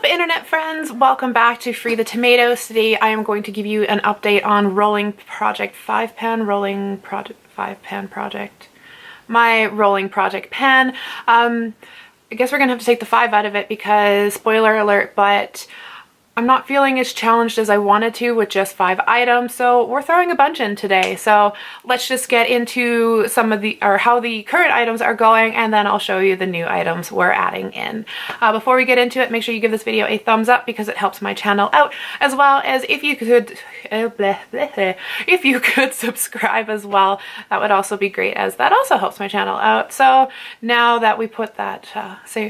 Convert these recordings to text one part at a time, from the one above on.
internet friends, welcome back to Free the Tomatoes. Today I am going to give you an update on rolling project 5-pan project. My rolling project pan. I guess we're gonna have to take the 5 out of it because spoiler alert, but I'm not feeling as challenged as I wanted to with just 5 items, so we're throwing a bunch in today. So let's just get into some of how the current items are going, and then I'll show you the new items we're adding in. Before we get into it, make sure you give this video a thumbs up because it helps my channel out, as well as if you could subscribe as well, that would also be great, as that also helps my channel out. So now that we put that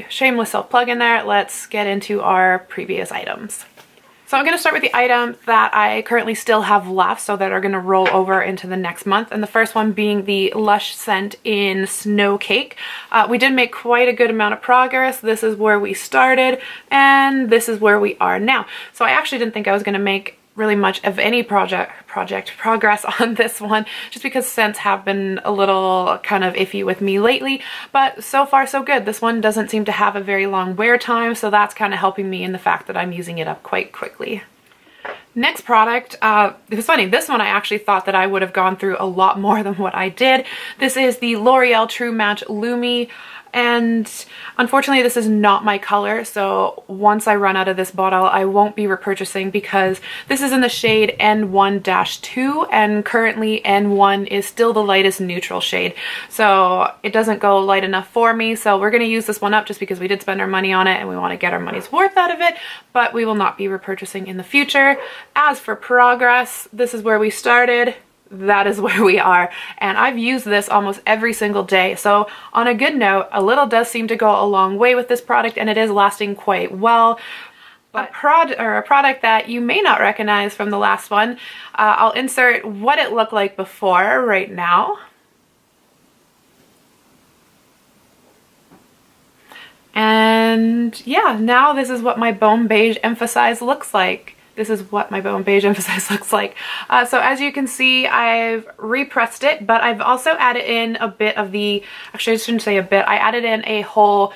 shameless self-plug in there, let's get into our previous items. So I'm going to start with the items that I currently still have left, so that are going to roll over into the next month. And the first one being the Lush scent in Snowcake. We did make quite a good amount of progress. This is where we started, and this is where we are now. So I actually didn't think I was going to make really much of any project progress on this one, just because scents have been a little kind of iffy with me lately, but so far so good. This one doesn't seem to have a very long wear time, so that's kind of helping me in the fact that I'm using it up quite quickly. Next product, it was funny, this one I actually thought that I would have gone through a lot more than what I did. This is the L'Oreal True Match Lumi. And unfortunately this is not my color, so once I run out of this bottle I won't be repurchasing, because this is in the shade N1-2 and currently N1 is still the lightest neutral shade, so it doesn't go light enough for me. So we're going to use this one up just because we did spend our money on it and we want to get our money's worth out of it, but we will not be repurchasing in the future. As for progress, this is where we started. That is where we are, and I've used this almost every single day. So on a good note, a little does seem to go a long way with this product, and it is lasting quite well. But a product that you may not recognize from the last one, I'll insert what it looked like before right now. And yeah, now this is what my Balm Beige Emphasize looks like. This is what my Balm Beige Emphasize looks like. So as you can see, I've repressed it, but I've also added in a bit of the, actually I shouldn't say a bit, I added in a whole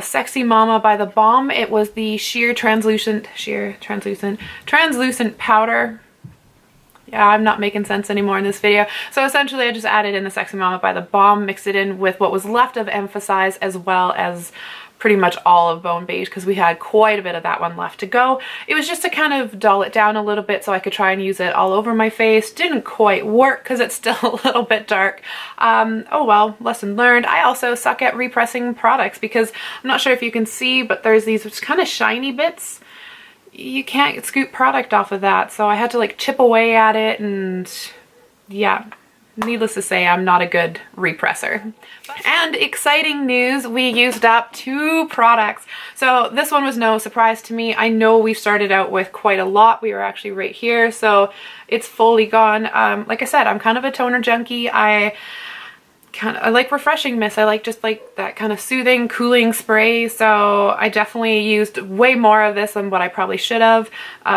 Sexy Mama by theBalm. It was the sheer translucent powder. Yeah, I'm not making sense anymore in this video. So essentially I just added in the Sexy Mama by theBalm, mixed it in with what was left of Emphasize, as well as pretty much all of Balm Beige, because we had quite a bit of that one left to go. It was just to kind of dull it down a little bit so I could try and use it all over my face. Didn't quite work because it's still a little bit dark. Oh well, lesson learned. I also suck at repressing products, because I'm not sure if you can see, but there's these kind of shiny bits. You can't scoop product off of that, so I had to like chip away at it, and yeah. Needless to say, I'm not a good represser. And exciting news, we used up 2 products. So this one was no surprise to me. I know we started out with quite a lot. We were actually right here, so it's fully gone. Like I said, I'm kind of a toner junkie. I like refreshing mist. I like just like that kind of soothing, cooling spray. So I definitely used way more of this than what I probably should have.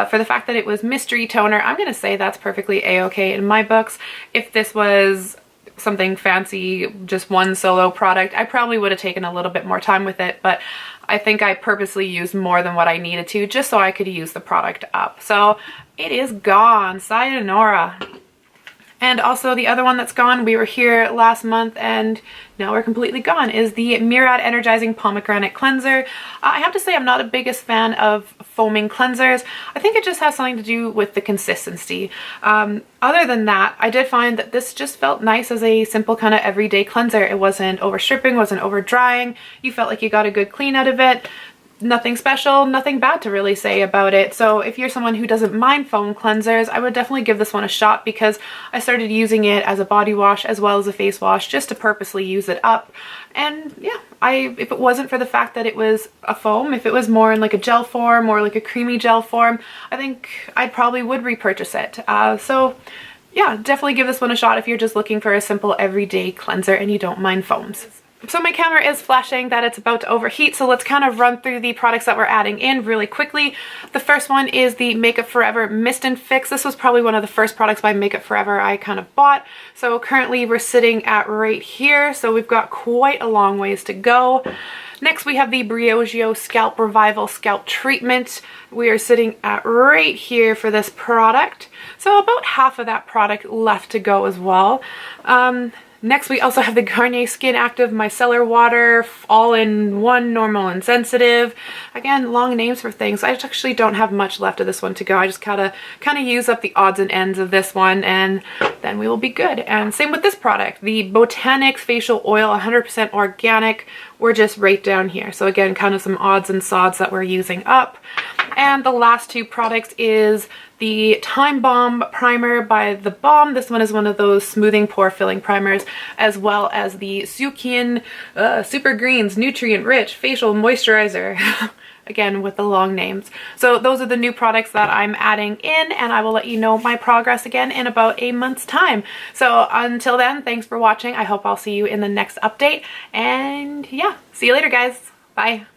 For the fact that it was mystery toner, I'm gonna say that's perfectly a-okay in my books. If this was something fancy, just one solo product, I probably would have taken a little bit more time with it, but I think I purposely used more than what I needed to, just so I could use the product up. So it is gone. Sayonara. And also the other one that's gone, we were here last month and now we're completely gone, is the Murad Energizing Pomegranate Cleanser. I have to say I'm not the biggest fan of foaming cleansers. I think it just has something to do with the consistency. Other than that, I did find that this just felt nice as a simple kind of everyday cleanser. It wasn't over stripping, wasn't over drying. You felt like you got a good clean out of it. Nothing special, nothing bad to really say about it. So if you're someone who doesn't mind foam cleansers, I would definitely give this one a shot, because I started using it as a body wash as well as a face wash, just to purposely use it up. And yeah, if it wasn't for the fact that it was a foam, if it was more in like a gel form or like a creamy gel form, I think I probably would repurchase it. So yeah, definitely give this one a shot if you're just looking for a simple everyday cleanser and you don't mind foams. So my camera is flashing that it's about to overheat, so let's kind of run through the products that we're adding in really quickly. The first one is the Makeup Forever Mist and Fix. This was probably one of the first products by Makeup Forever I kind of bought. So currently we're sitting at right here, so we've got quite a long ways to go. Next we have the Briogeo Scalp Revival Scalp Treatment. We are sitting at right here for this product. So about half of that product left to go as well. Next we also have the Garnier SkinActive Micellar Water, all in one, normal and sensitive. Again, long names for things. I actually don't have much left of this one to go. I just kind of use up the odds and ends of this one and then we will be good. And same with this product, the Botanics Facial Oil, 100% organic. We're just right down here. So again, kind of some odds and sods that we're using up. And the last two products is the Time Balm Primer by theBalm. This one is one of those smoothing pore filling primers, as well as the Sukin Super Greens Nutrient Rich Facial Moisturizer. Again, with the long names. So those are the new products that I'm adding in, and I will let you know my progress again in about a month's time. So until then, thanks for watching. I hope I'll see you in the next update. And yeah, see you later, guys. Bye.